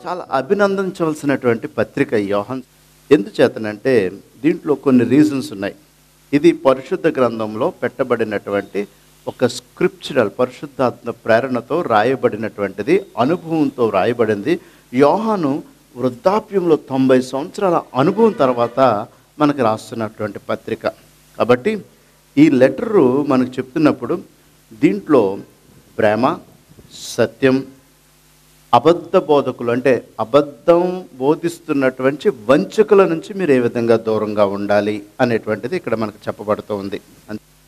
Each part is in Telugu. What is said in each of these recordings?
చాలా అభినందించవలసినటువంటి పత్రిక యోహాన్. ఎందుచేతనంటే దీంట్లో కొన్ని రీజన్స్ ఉన్నాయి. ఇది పరిశుద్ధ గ్రంథంలో పెట్టబడినటువంటి ఒక స్క్రిప్చురల్ పరిశుద్ధాత్మ ప్రేరణతో రాయబడినటువంటిది, అనుభవంతో రాయబడింది. యోహాను వృద్ధాప్యంలో 90 సంవత్సరాల అనుభవం తర్వాత మనకు రాస్తున్నటువంటి పత్రిక. కాబట్టి ఈ లెటరు మనకు చెప్తున్నప్పుడు దీంట్లో ప్రేమ, సత్యం, అబద్ధ బోధకులు అంటే అబద్ధం బోధిస్తున్నటువంటి వంచకుల నుంచి మీరు ఏ విధంగా దూరంగా ఉండాలి అనేటువంటిది ఇక్కడ మనకు చెప్పబడుతూ ఉంది.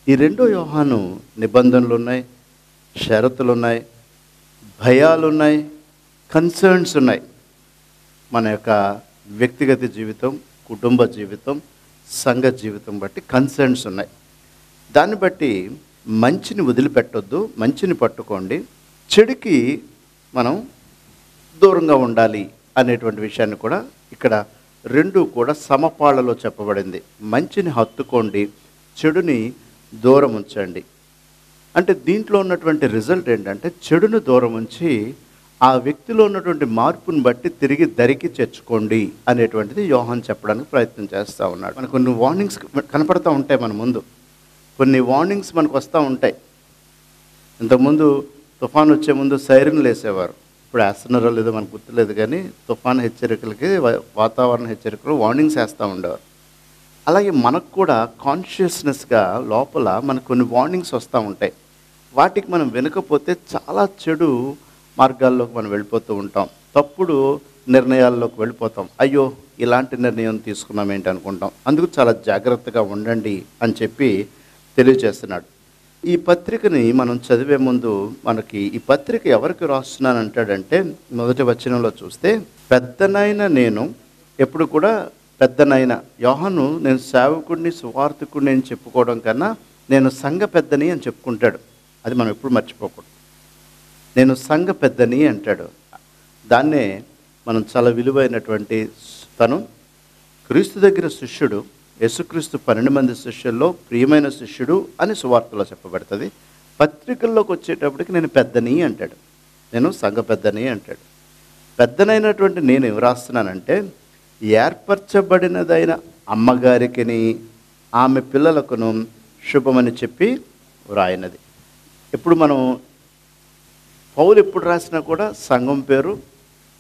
ఈ రెండో యోహాను నిబంధనలు ఉన్నాయి, షరతులు ఉన్నాయి, భయాలు ఉన్నాయి, కన్సర్న్స్ ఉన్నాయి. మన యొక్క వ్యక్తిగత జీవితం, కుటుంబ జీవితం, సంఘ జీవితం బట్టి కన్సర్న్స్ ఉన్నాయి. దాన్ని బట్టి మంచిని వదిలిపెట్టొద్దు, మంచిని పట్టుకోండి, చెడుకి మనం దూరంగా ఉండాలి అనేటువంటి విషయాన్ని కూడా ఇక్కడ రెండు కూడా సమపాళ్ళలో చెప్పబడింది. మంచిని హత్తుకోండి, చెడుని దూరం ఉంచండి. అంటే దీంట్లో ఉన్నటువంటి రిజల్ట్ ఏంటంటే చెడును దూరం ఉంచి ఆ వ్యక్తిలో ఉన్నటువంటి మార్పుని బట్టి తిరిగి దరికి చేర్చుకోండి అనేటువంటిది యోహాన్ చెప్పడానికి ప్రయత్నం చేస్తూ ఉన్నాడు. మనకు కొన్ని వార్నింగ్స్ కనపడుతూ ఉంటాయి, మన ముందు కొన్ని వార్నింగ్స్ మనకు వస్తూ ఉంటాయి. ఇంతకుముందు తుఫాన్ వచ్చే ముందు సైరన్లు వేసేవారు, ఇప్పుడు వేస్తున్నారో లేదో మనకు గుర్తులేదు, కానీ తుఫాన్ హెచ్చరికలకి, వాతావరణ హెచ్చరికలు వార్నింగ్స్ వేస్తూ ఉండేవారు. అలాగే మనకు కూడా కాన్షియస్నెస్గా లోపల మనకు కొన్ని వార్నింగ్స్ వస్తూ ఉంటాయి. వాటికి మనం వినకపోతే చాలా చెడు మార్గాల్లోకి మనం వెళ్ళిపోతూ ఉంటాం, తప్పుడు నిర్ణయాల్లోకి వెళ్ళిపోతాం. అయ్యో ఇలాంటి నిర్ణయం తీసుకున్నాం ఏంటి అనుకుంటాం. అందుకు చాలా జాగ్రత్తగా ఉండండి అని చెప్పి తెలియజేస్తున్నాడు. ఈ పత్రికని మనం చదివే ముందు మనకి ఈ పత్రిక ఎవరికి రాస్తున్నాను అంటాడంటే, మొదటి వచనంలో చూస్తే పెద్దనైన నేను, ఎప్పుడు కూడా పెద్దనైన యోహాను నేను సేవకుడిని సువార్థకుడిని అని చెప్పుకోవడం కన్నా నేను సంఘ పెద్దని అని చెప్పుకుంటాడు. అది మనం ఎప్పుడు మర్చిపోకూడదు. నేను సంఘ పెద్దని అంటాడు. దాన్నే మనం చాలా విలువైనటువంటి, తను క్రీస్తు దగ్గర శిష్యుడు, యేసుక్రీస్తు 12 మంది శిష్యుల్లో ప్రియమైన శిష్యుడు అని సువార్తలో చెప్పబడుతుంది. పత్రికల్లోకి వచ్చేటప్పటికి నేను పెద్దని అంటాడు, నేను సంఘ పెద్దని అంటాడు. పెద్దనైనటువంటి నేను ఎవరు రాస్తున్నానంటే, ఏర్పరచబడినదైన అమ్మగారికిని ఆమె పిల్లలకును శుభమని చెప్పి వ్రాయినది. ఇప్పుడు మనం పౌలు ఎప్పుడు రాసినా కూడా సంఘం పేరు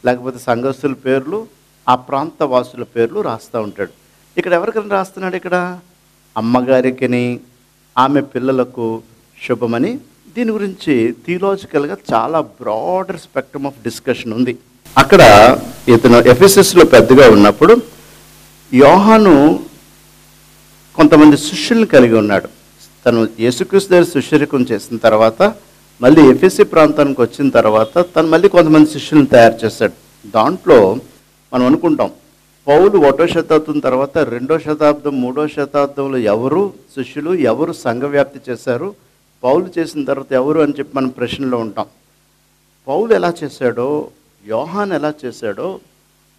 లేకపోతే సంఘస్థుల పేర్లు, ఆ ప్రాంత వాసుల పేర్లు రాస్తూ ఉంటాడు. ఇక్కడ ఎవరికైనా రాస్తున్నాడు, ఇక్కడ అమ్మగారికిని ఆమె పిల్లలకు శుభమని. దీని గురించి థియలాజికల్గా చాలా బ్రాడర్ స్పెక్ట్రమ్ ఆఫ్ డిస్కషన్ ఉంది. అక్కడ ఇతను ఎఫెసస్లో పెద్దగా ఉన్నప్పుడు యోహాను కొంతమంది శిష్యుల్ని కలిగి ఉన్నాడు. తను యేసుక్రీస్తు దగ్గర శిష్యరికం చేసిన తర్వాత మళ్ళీ ఎఫెసీ ప్రాంతానికి వచ్చిన తర్వాత తను మళ్ళీ కొంతమంది శిష్యులను తయారు చేశాడు. దాంట్లో మనం అనుకుంటాం పౌలు 1వ శతాబ్దం తర్వాత 2వ శతాబ్దం 3వ శతాబ్దంలో ఎవరు శిష్యులు, ఎవరు సంఘవ్యాప్తి చేశారు, పౌలు చేసిన తర్వాత ఎవరు అని చెప్పి మనం ప్రశ్నలో ఉంటాం. పౌలు ఎలా చేశాడో, యోహాన్ ఎలా చేశాడో,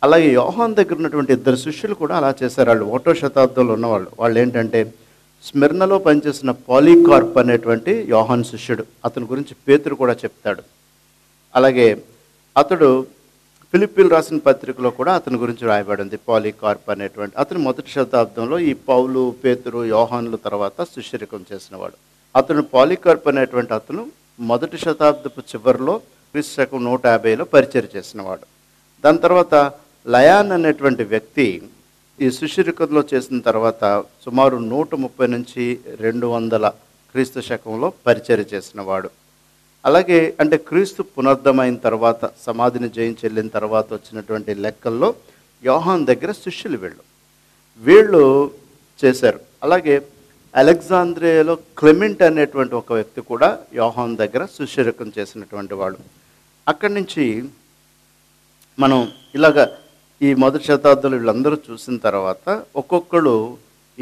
అలాగే యోహాన్ దగ్గర ఉన్నటువంటి 2 శిష్యులు కూడా అలా చేశారు. వాళ్ళు 1వ శతాబ్దంలో ఉన్నవాళ్ళు. వాళ్ళు ఏంటంటే స్మిర్నలో పనిచేసిన పాలీకార్ప్ అనేటువంటి యోహాన్ శిష్యుడు, అతని గురించి పేతురు కూడా చెప్తాడు. అలాగే అతడు ఫిలిప్పీలు రాసిన పత్రికలో కూడా అతని గురించి రాయబడింది, పాలీకార్ప్ అనేటువంటి. అతను 1వ శతాబ్దంలో ఈ పౌలు, పేతురు, యోహాన్ల తర్వాత శిష్యరికం చేసినవాడు. అతను పాలీకార్ప్ అనేటువంటి అతను 1వ శతాబ్దపు చివరిలో క్రీస్తు శకం 150లో పరిచయం చేసినవాడు. దాని తర్వాత లయాన్ అనేటువంటి వ్యక్తి ఈ శిష్యరికంలో చేసిన తర్వాత సుమారు 130 నుంచి 200 క్రీస్తు శకంలో పరిచయం చేసినవాడు. అలాగే అంటే క్రీస్తు పునరుద్ధమైన తర్వాత, సమాధిని జయించి వెళ్ళిన తర్వాత వచ్చినటువంటి లెక్కల్లో యోహాన్ దగ్గర శిష్యులు వీళ్ళు చేశారు. అలాగే అలెగ్జాంద్రియాలో క్లెమెంట్ అనేటువంటి ఒక వ్యక్తి కూడా యోహాన్ దగ్గర శిష్యరికం చేసినటువంటి వాడు. అక్కడి నుంచి మనం ఇలాగ ఈ 1వ శతాబ్దంలో వీళ్ళందరూ చూసిన తర్వాత ఒక్కొక్కడు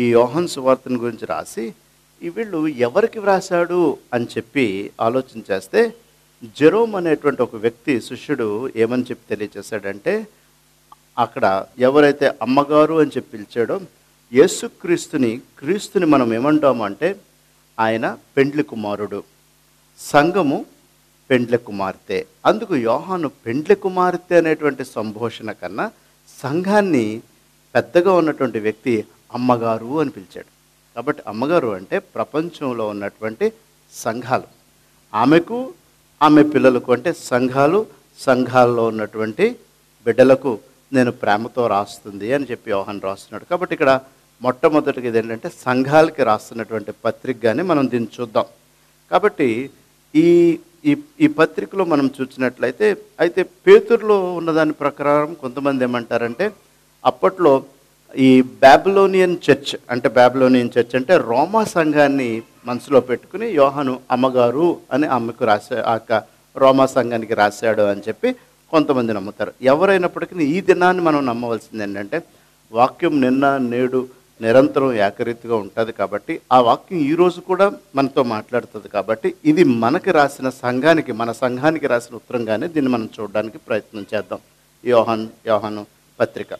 ఈ యోహాన్ సువార్తను గురించి రాసి ఈ వీళ్ళు ఎవరికి వ్రాసాడు అని చెప్పి ఆలోచన చేస్తే, జెరోమ్ అనేటువంటి ఒక వ్యక్తి శిష్యుడు ఏమని చెప్పి తెలియచేశాడంటే, అక్కడ ఎవరైతే అమ్మగారు అని చెప్పి పిలిచాడో క్రీస్తుని మనం ఏమంటామంటే ఆయన పెండ్లి కుమారుడు, సంఘము పెండ్లి కుమార్తె. అందుకు యోహాను పెండ్లి కుమార్తె అనేటువంటి సంభోషణ కన్నా సంఘాన్ని పెద్దగా ఉన్నటువంటి వ్యక్తి అమ్మగారు అని పిలిచాడు. కాబట్టి అమ్మగారు అంటే ప్రపంచంలో ఉన్నటువంటి సంఘాలు, ఆమెకు ఆమె పిల్లలకు అంటే సంఘాల్లో ఉన్నటువంటి బిడ్డలకు నేను ప్రేమతో రాస్తుంది అని చెప్పి యోహాను రాస్తున్నాడు. కాబట్టి ఇక్కడ మొట్టమొదటిగా ఇది ఏంటంటే సంఘాలకి రాస్తున్నటువంటి పత్రికగానే మనం దీన్ని చూద్దాం. కాబట్టి ఈ ఈ ఈ పత్రికలో మనం చూసినట్లయితే అయితే పేతురులో ఉన్నదాని ప్రకారం కొంతమంది ఏమంటారంటే అప్పట్లో ఈ బాబిలోనియన్ చర్చ్ అంటే రోమా సంఘాన్ని మనసులో పెట్టుకుని యోహాను అమ్మగారు అని ఆమెకు రోమా సంఘానికి రాశాడు అని చెప్పి కొంతమంది నమ్ముతారు. ఎవరైనప్పటికీ ఈ దినాన్ని మనం నమ్మవలసింది ఏంటంటే వాక్యం నిన్న నేడు నిరంతరం ఏకరీతిగా ఉంటుంది. కాబట్టి ఆ వాక్యం ఈరోజు కూడా మనతో మాట్లాడుతుంది. కాబట్టి ఇది మనకి రాసిన మన సంఘానికి రాసిన ఉత్తరంగానే దీన్ని మనం చూడడానికి ప్రయత్నం చేద్దాం. యోహాను పత్రిక